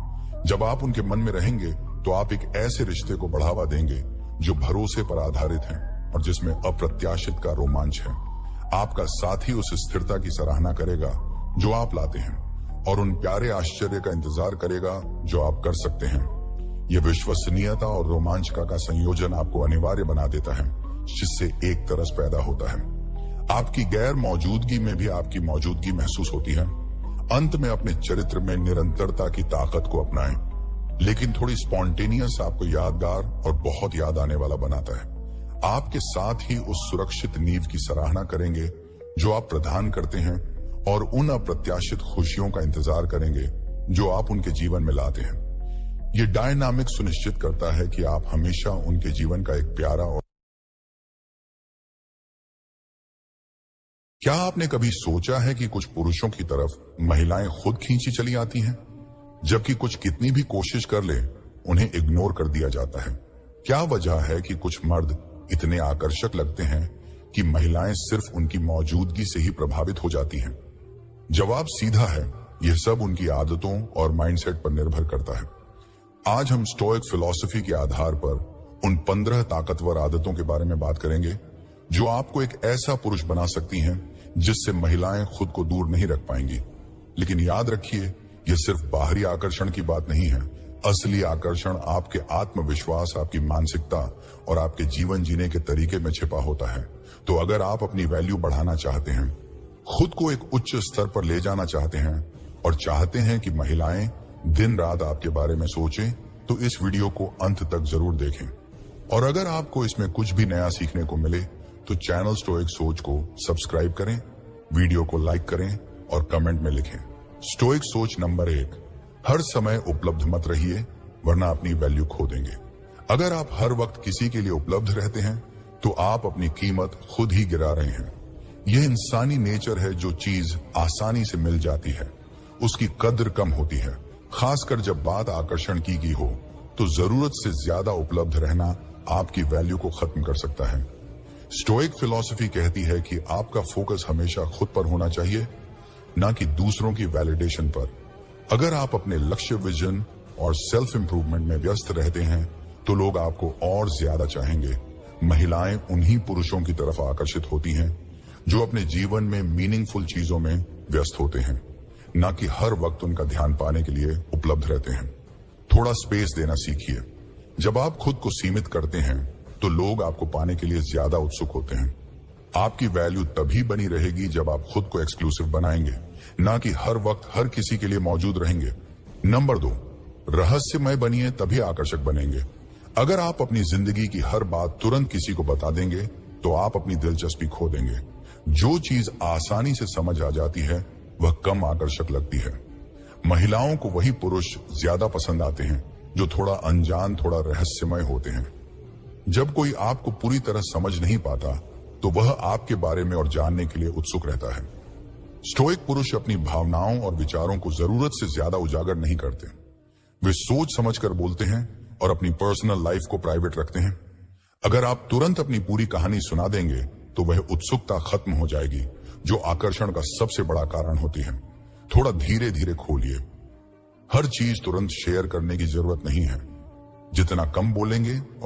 जब आप उनके मन में रहेंगे तो आप एक ऐसे रिश्ते को बढ़ावा देंगे जो भरोसे पर आधारित है और जिसमें अप्रत्याशित का रोमांच है। आपका साथी उस स्थिरता की सराहना करेगा जो आप लाते हैं, और उन प्यारे आश्चर्य का इंतजार करेगा जो आप कर सकते हैं। यह विश्वसनीयता और रोमांच का संयोजन आपको अनिवार्य बना देता है, जिससे एक तरस पैदा होता है। आपकी गैर मौजूदगी में भी आपकी मौजूदगी महसूस होती है। अंत में अपने चरित्र में निरंतरता की ताकत को अपनाएं, लेकिन थोड़ी स्पॉन्टेनियस आपको यादगार और बहुत याद आने वाला बनाता है। आपके साथ ही उस सुरक्षित नींव की सराहना करेंगे जो आप प्रदान करते हैं, और उन अप्रत्याशित खुशियों का इंतजार करेंगे जो आप उनके जीवन में लाते हैं। ये डायनामिक सुनिश्चित करता है कि आप हमेशा उनके जीवन का एक प्यारा और क्या आपने कभी सोचा है कि कुछ पुरुषों की तरफ महिलाएं खुद खींची चली आती हैं, जबकि कुछ कितनी भी कोशिश कर ले उन्हें इग्नोर कर दिया जाता है? क्या वजह है कि कुछ मर्द इतने आकर्षक लगते हैं कि महिलाएं सिर्फ उनकी मौजूदगी से ही प्रभावित हो जाती हैं? जवाब सीधा है, यह सब उनकी आदतों और माइंडसेट पर निर्भर करता है। आज हम स्टोइक फिलॉसफी के आधार पर उन 15 ताकतवर आदतों के बारे में बात करेंगे जो आपको एक ऐसा पुरुष बना सकती हैं जिससे महिलाएं खुद को दूर नहीं रख पाएंगी। लेकिन याद रखिए, यह सिर्फ बाहरी आकर्षण की बात नहीं है। असली आकर्षण आपके आत्मविश्वास, आपकी मानसिकता और आपके जीवन जीने के तरीके में छिपा होता है। तो अगर आप अपनी वैल्यू बढ़ाना चाहते हैं, खुद को एक उच्च स्तर पर ले जाना चाहते हैं और चाहते हैं कि महिलाएं दिन रात आपके बारे में सोचें, तो इस वीडियो को अंत तक जरूर देखें। और अगर आपको इसमें कुछ भी नया सीखने को मिले तो चैनल स्टोइक सोच को सब्सक्राइब करें, वीडियो को लाइक करें और कमेंट में लिखें। स्टोइक सोच नंबर 1, हर समय उपलब्ध मत रहिए, वरना अपनी वैल्यू खो देंगे। अगर आप हर वक्त किसी के लिए उपलब्ध रहते हैं तो आप अपनी कीमत खुद ही गिरा रहे हैं। यह इंसानी नेचर है, जो चीज आसानी से मिल जाती है उसकी कद्र कम होती है, खासकर जब बात आकर्षण की हो तो जरूरत से ज्यादा उपलब्ध रहना आपकी वैल्यू को खत्म कर सकता है। स्टोइक फिलॉसफी कहती है कि आपका फोकस हमेशा खुद पर होना चाहिए, न कि दूसरों की वैलिडेशन पर। अगर आप अपने लक्ष्य, विजन और सेल्फ इंप्रूवमेंट में व्यस्त रहते हैं तो लोग आपको और ज्यादा चाहेंगे। महिलाएं उन्हीं पुरुषों की तरफ आकर्षित होती हैं जो अपने जीवन में मीनिंगफुल चीजों में व्यस्त होते हैं, ना कि हर वक्त उनका ध्यान पाने के लिए उपलब्ध रहते हैं। थोड़ा स्पेस देना सीखिए। जब आप खुद को सीमित करते हैं तो लोग आपको पाने के लिए ज्यादा उत्सुक होते हैं। आपकी वैल्यू तभी बनी रहेगी जब आप खुद को एक्सक्लूसिव बनाएंगे, ना कि हर वक्त हर किसी के लिए मौजूद रहेंगे। नंबर 2, रहस्यमय बनिए, तभी आकर्षक बनेंगे। अगर आप अपनी जिंदगी की हर बात तुरंत किसी को बता देंगे तो आप अपनी दिलचस्पी खो देंगे। जो चीज आसानी से समझ आ जाती है वह कम आकर्षक लगती है। महिलाओं को वही पुरुष ज्यादा पसंद आते हैं जो थोड़ा अनजान, थोड़ा रहस्यमय होते हैं। जब कोई आपको पूरी तरह समझ नहीं पाता तो वह आपके बारे में और जानने के लिए उत्सुक रहता है। स्टोइक पुरुष अपनी भावनाओं और विचारों को जरूरत से ज्यादा उजागर नहीं करते। वे सोच समझकर बोलते हैं और अपनी पर्सनल लाइफ को प्राइवेट रखते हैं। अगर आप तुरंत अपनी पूरी कहानी सुना देंगे तो वह उत्सुकता खत्म हो जाएगी, जो आकर्षण का सबसे बड़ा कारण होती है। थोड़ा धीरे धीरे खोलिए। हर चीज तुरंत शेयर करने की जरूरत नहीं है। जितना कम बोलेंगे और